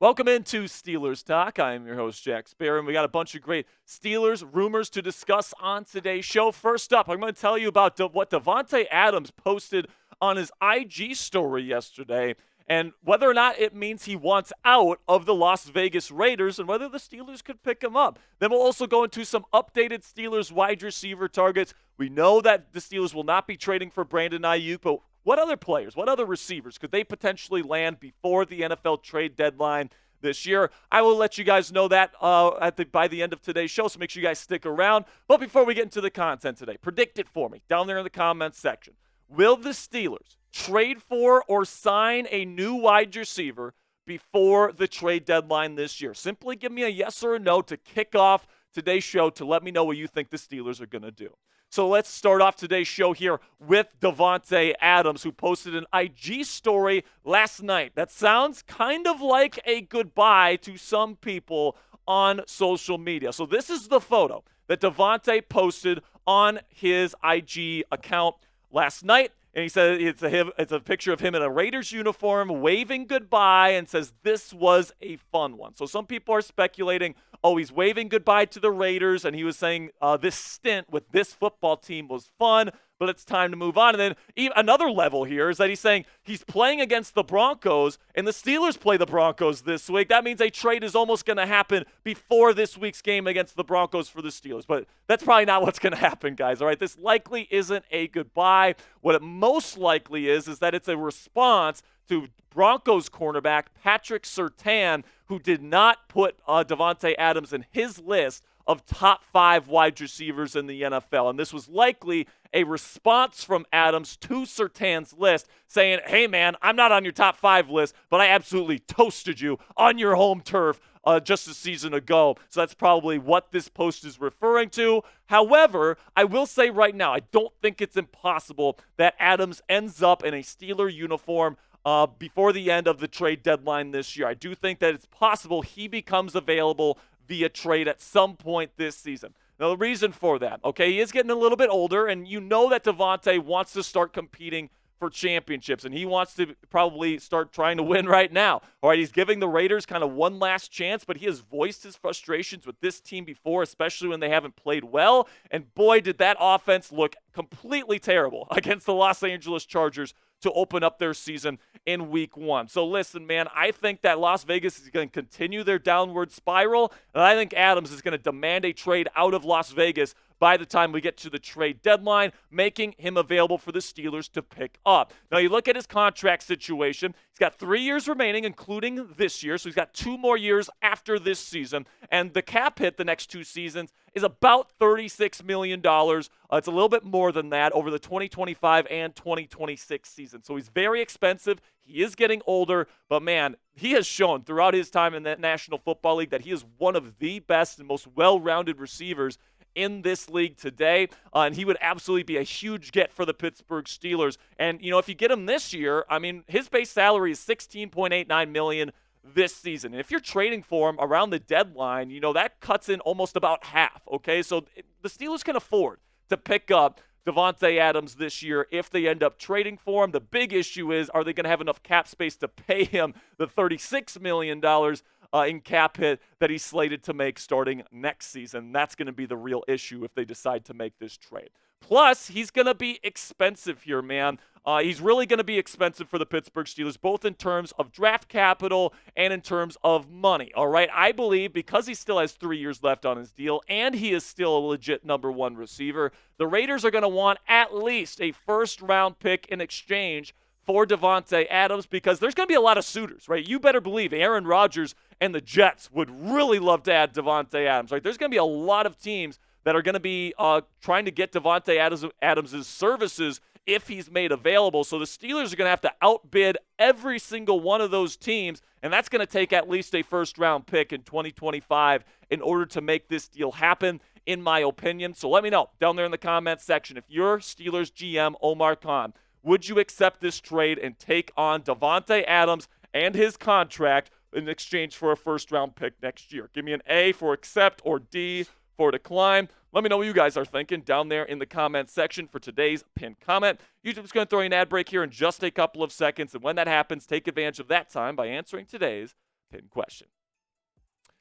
Welcome into Steelers Talk. I am your host, Jack Sparrow, and we got a bunch of great Steelers rumors to discuss on today's show. First up, I'm going to tell you about what Davante Adams posted on his IG story yesterday and whether or not it means he wants out of the Las Vegas Raiders and whether the Steelers could pick him up. Then we'll also go into some updated Steelers wide receiver targets. We know that the Steelers will not be trading for Brandon Ayuk, but what other players, what other receivers could they potentially land before the NFL trade deadline this year? I will let you guys know that by the end of today's show, so make sure you guys stick around. But before we get into the content today, predict it for me down there in the comments section. Will the Steelers trade for or sign a new wide receiver before the trade deadline this year? Simply give me a yes or a no to kick off today's show to let me know what you think the Steelers are going to do. So let's start off today's show here with Davante Adams, who posted an IG story last night. That sounds kind of like a goodbye to some people on social media. So this is the photo that Davante posted on his IG account last night. And he said it's a picture of him in a Raiders uniform waving goodbye and says this was a fun one. So some people are speculating, he's waving goodbye to the Raiders, and he was saying this stint with this football team was fun, but it's time to move on. And then another level here is that he's saying he's playing against the Broncos, and the Steelers play the Broncos this week. That means a trade is almost going to happen before this week's game against the Broncos for the Steelers. But that's probably not what's going to happen, guys, all right? This likely isn't a goodbye. What it most likely is that it's a response to Broncos cornerback Patrick Surtain, who did not put Davante Adams in his list of top 5 wide receivers in the NFL. And this was likely a response from Adams to Surtain's list saying, hey, man, I'm not on your top 5 list, but I absolutely toasted you on your home turf just a season ago. So that's probably what this post is referring to. However, I will say right now, I don't think it's impossible that Adams ends up in a Steeler uniform before the end of the trade deadline this year. I do think that it's possible he becomes available via trade at some point this season. Now, the reason for that, he is getting a little bit older, and you know that Davante wants to start competing for championships, and he wants to probably start trying to win right now. All right, he's giving the Raiders kind of one last chance, but he has voiced his frustrations with this team before, especially when they haven't played well, and boy, did that offense look completely terrible against the Los Angeles Chargers to open up their season in week 1. So listen, man, I think that Las Vegas is going to continue their downward spiral, and I think Adams is going to demand a trade out of Las Vegas by the time we get to the trade deadline, making him available for the Steelers to pick up. Now, you look at his contract situation. He's got 3 years remaining, including this year, so he's got 2 more years after this season, and the cap hit the next 2 seasons is about $36 million. It's a little bit more than that over the 2025 and 2026 season. So he's very expensive. He is getting older, but man, he has shown throughout his time in the National Football League that he is one of the best and most well-rounded receivers in this league today, and he would absolutely be a huge get for the Pittsburgh Steelers. And, if you get him this year, his base salary is $16.89 million this season. And if you're trading for him around the deadline, that cuts in almost about half, So the Steelers can afford to pick up Davante Adams this year if they end up trading for him. The big issue is, are they going to have enough cap space to pay him the $36 million in cap hit that he's slated to make starting next season? That's going to be the real issue if they decide to make this trade. Plus, he's going to be expensive here, man. He's really going to be expensive for the Pittsburgh Steelers, both in terms of draft capital and in terms of money, all right? I believe because he still has 3 years left on his deal and he is still a legit number 1 receiver, the Raiders are going to want at least a first-round pick in exchange for Davante Adams because there's going to be a lot of suitors, right? You better believe Aaron Rodgers and the Jets would really love to add Davante Adams, right? There's going to be a lot of teams that are going to be trying to get Davante Adams' services if he's made available. So the Steelers are going to have to outbid every single one of those teams, and that's going to take at least a first-round pick in 2025 in order to make this deal happen, in my opinion. So let me know down there in the comments section. If you're Steelers GM Omar Khan, would you accept this trade and take on Davante Adams and his contract in exchange for a first-round pick next year? Give me an A for accept or D for decline. Let me know what you guys are thinking down there in the comments section for today's pinned comment. YouTube's going to throw you an ad break here in just a couple of seconds, and when that happens, take advantage of that time by answering today's linchpin question.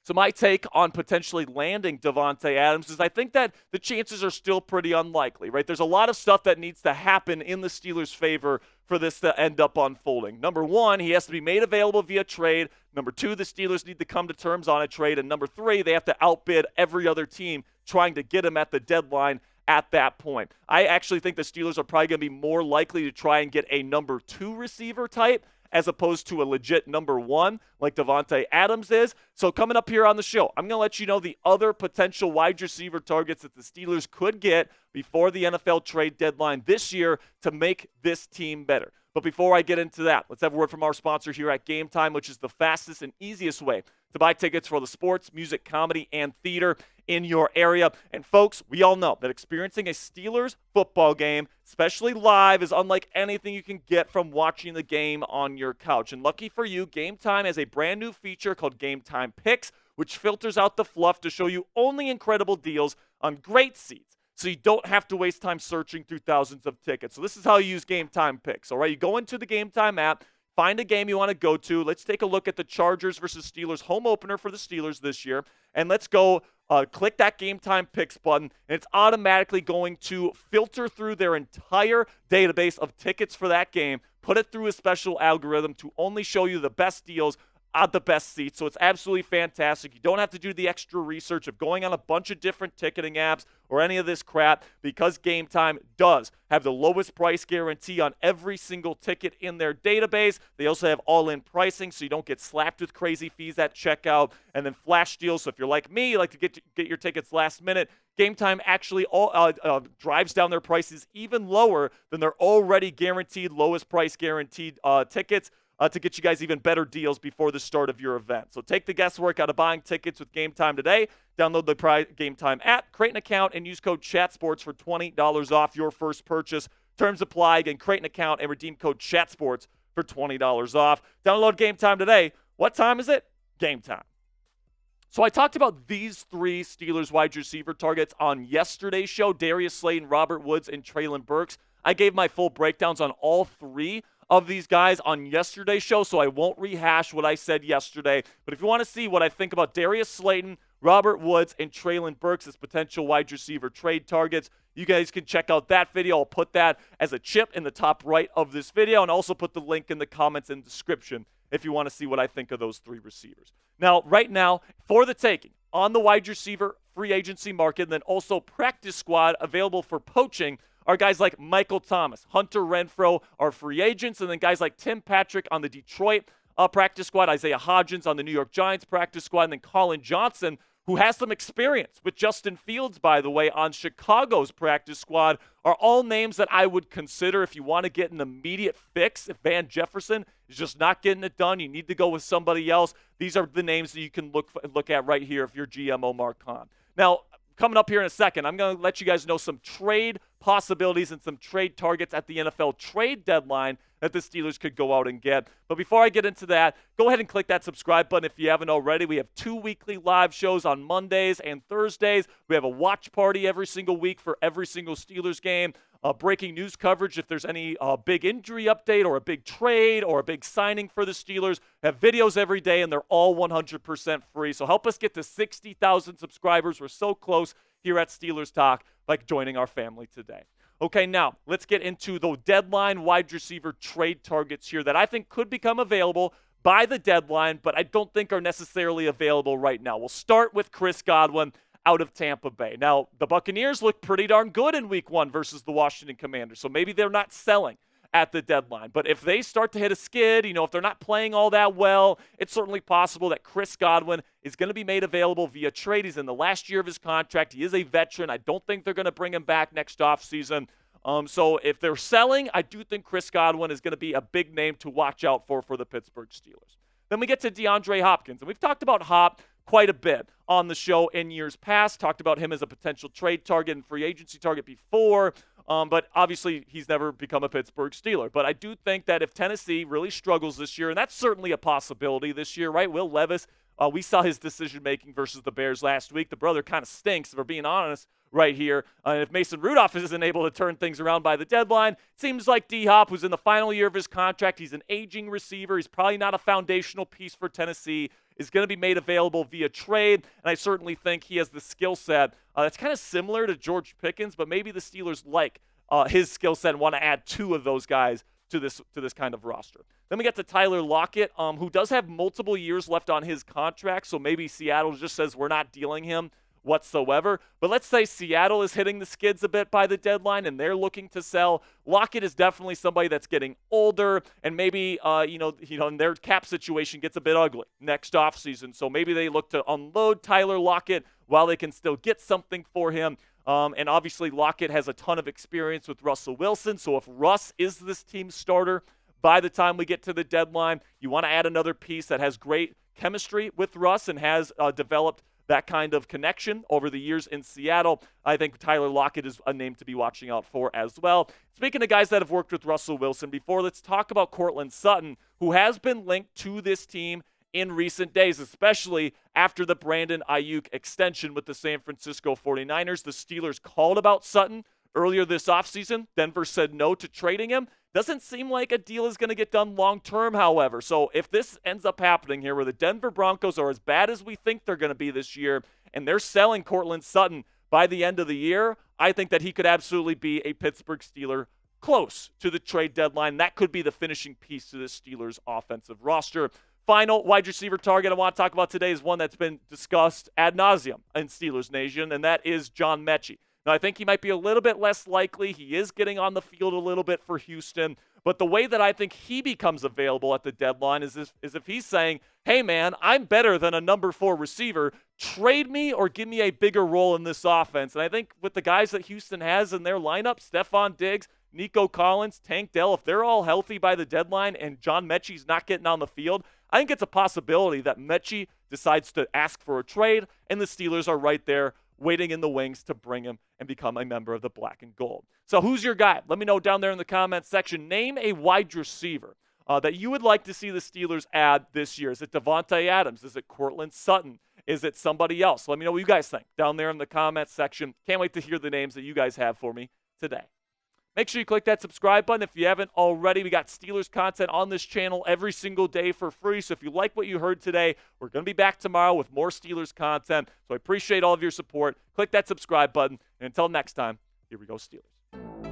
So my take on potentially landing Davante Adams is I think that the chances are still pretty unlikely, right? There's a lot of stuff that needs to happen in the Steelers' favor for this to end up unfolding. Number one, he has to be made available via trade. Number two, the Steelers need to come to terms on a trade. And number three, they have to outbid every other team trying to get him at the deadline at that point. I actually think the Steelers are probably going to be more likely to try and get a number two receiver type as opposed to a legit number one like Davante Adams is. So coming up here on the show, I'm going to let you know the other potential wide receiver targets that the Steelers could get before the NFL trade deadline this year to make this team better. But before I get into that, let's have a word from our sponsor here at Game Time, which is the fastest and easiest way to buy tickets for the sports, music, comedy, and theater in your area. And folks, we all know that experiencing a Steelers football game, especially live, is unlike anything you can get from watching the game on your couch. And lucky for you, Game Time has a brand new feature called Game Time Picks, which filters out the fluff to show you only incredible deals on great seats, so you don't have to waste time searching through thousands of tickets. So this is how you use Game Time Picks, all right? You go into the Game Time app, find a game you want to go to. Let's take a look at the Chargers versus Steelers home opener for the Steelers this year. And let's go click that Game Time Picks button, and it's automatically going to filter through their entire database of tickets for that game, put it through a special algorithm to only show you the best deals at the best seats. So it's absolutely fantastic. You don't have to do the extra research of going on a bunch of different ticketing apps or any of this crap, because Game Time does have the lowest price guarantee on every single ticket in their database. They also have all-in pricing, so you don't get slapped with crazy fees at checkout, and then flash deals. So if you're like me, you like to get your tickets last minute, Game Time actually drives down their prices even lower than their already guaranteed lowest price guaranteed tickets, to get you guys even better deals before the start of your event. So take the guesswork out of buying tickets with Game Time today. Download the Game Time app, create an account, and use code CHATSPORTS for $20 off your first purchase. Terms apply. Again, create an account and redeem code CHATSPORTS for $20 off. Download Game Time today. What time is it? Game Time. So I talked about these three Steelers wide receiver targets on yesterday's show: Darius Slayton, Robert Woods, and Treylon Burks. I gave my full breakdowns on all three of these guys on yesterday's show, so I won't rehash what I said yesterday. But if you want to see what I think about Darius Slayton, Robert Woods, and Treylon Burks as potential wide receiver trade targets, you guys can check out that video. I'll put that as a chip in the top right of this video, and also put the link in the comments and description if you want to see what I think of those three receivers. Now, right now, for the taking, on the wide receiver free agency market, and then also practice squad available for poaching, are guys like Michael Thomas, Hunter Renfrow are free agents, and then guys like Tim Patrick on the Detroit practice squad, Isaiah Hidgins on the New York Giants practice squad, and then Collin Johnson, who has some experience with Justin Fields, by the way, on Chicago's practice squad, are all names that I would consider if you want to get an immediate fix. If Van Jefferson is just not getting it done, you need to go with somebody else. These are the names that you can look at right here if you're GM Omar Khan. Now, coming up here in a second, I'm going to let you guys know some trade possibilities and some trade targets at the NFL trade deadline that the Steelers could go out and get. But before I get into that, go ahead and click that subscribe button if you haven't already. We have 2 weekly live shows on Mondays and Thursdays. We have a watch party every single week for every single Steelers game. Breaking news coverage if there's any big injury update or a big trade or a big signing for the Steelers. Have videos every day, and they're all 100% free. So help us get to 60,000 subscribers. We're so close here at Steelers Talk by joining our family today. Okay, now let's get into the deadline wide receiver trade targets here that I think could become available by the deadline, but I don't think are necessarily available right now. We'll start with Chris Godwin out of Tampa Bay. Now, the Buccaneers look pretty darn good in week 1 versus the Washington Commanders, so maybe they're not selling at the deadline. But if they start to hit a skid, if they're not playing all that well, it's certainly possible that Chris Godwin is going to be made available via trade. He's in the last year of his contract. He is a veteran. I don't think they're going to bring him back next offseason. So if they're selling, I do think Chris Godwin is going to be a big name to watch out for the Pittsburgh Steelers. Then we get to DeAndre Hopkins, and we've talked about Hop quite a bit on the show in years past, talked about him as a potential trade target and free agency target before, but obviously he's never become a Pittsburgh Steeler. But I do think that if Tennessee really struggles this year, and that's certainly a possibility this year, right? Will Levis, we saw his decision-making versus the Bears last week. The brother kind of stinks, if we're being honest, right here. And if Mason Rudolph isn't able to turn things around by the deadline, it seems like D-Hop, who's in the final year of his contract, he's an aging receiver. He's probably not a foundational piece for Tennessee, is going to be made available via trade. And I certainly think he has the skill set that's kind of similar to George Pickens, but maybe the Steelers like his skill set and want to add two of those guys to this kind of roster. Then we get to Tyler Lockett, who does have multiple years left on his contract, so maybe Seattle just says we're not dealing him whatsoever. But let's say Seattle is hitting the skids a bit by the deadline and they're looking to sell. Lockett is definitely somebody that's getting older, and maybe and their cap situation gets a bit ugly next offseason. So maybe they look to unload Tyler Lockett while they can still get something for him. And obviously Lockett has a ton of experience with Russell Wilson. So if Russ is this team's starter by the time we get to the deadline, you want to add another piece that has great chemistry with Russ and has developed that kind of connection over the years in Seattle. I think Tyler Lockett is a name to be watching out for as well. Speaking of guys that have worked with Russell Wilson before, let's talk about Courtland Sutton, who has been linked to this team in recent days, especially after the Brandon Ayuk extension with the San Francisco 49ers. The Steelers called about Sutton earlier this offseason. Denver said no to trading him. Doesn't seem like a deal is going to get done long-term, however. So if this ends up happening here where the Denver Broncos are as bad as we think they're going to be this year and they're selling Courtland Sutton by the end of the year, I think that he could absolutely be a Pittsburgh Steeler close to the trade deadline. That could be the finishing piece to the Steelers' offensive roster. Final wide receiver target I want to talk about today is one that's been discussed ad nauseum in Steelers Nation, and that is John Metchie. Now, I think he might be a little bit less likely. He is getting on the field a little bit for Houston. But the way that I think he becomes available at the deadline is if he's saying, hey, man, I'm better than a number 4 receiver. Trade me or give me a bigger role in this offense. And I think with the guys that Houston has in their lineup, Stephon Diggs, Nico Collins, Tank Dell, if they're all healthy by the deadline and John Mechie's not getting on the field, I think it's a possibility that Metchie decides to ask for a trade, and the Steelers are right there waiting in the wings to bring him and become a member of the black and gold. So who's your guy? Let me know down there in the comments section. Name a wide receiver that you would like to see the Steelers add this year. Is it Davante Adams? Is it Courtland Sutton? Is it somebody else? Let me know what you guys think down there in the comments section. Can't wait to hear the names that you guys have for me today. Make sure you click that subscribe button if you haven't already. We got Steelers content on this channel every single day for free. So if you like what you heard today, we're going to be back tomorrow with more Steelers content. So I appreciate all of your support. Click that subscribe button. And until next time, here we go, Steelers.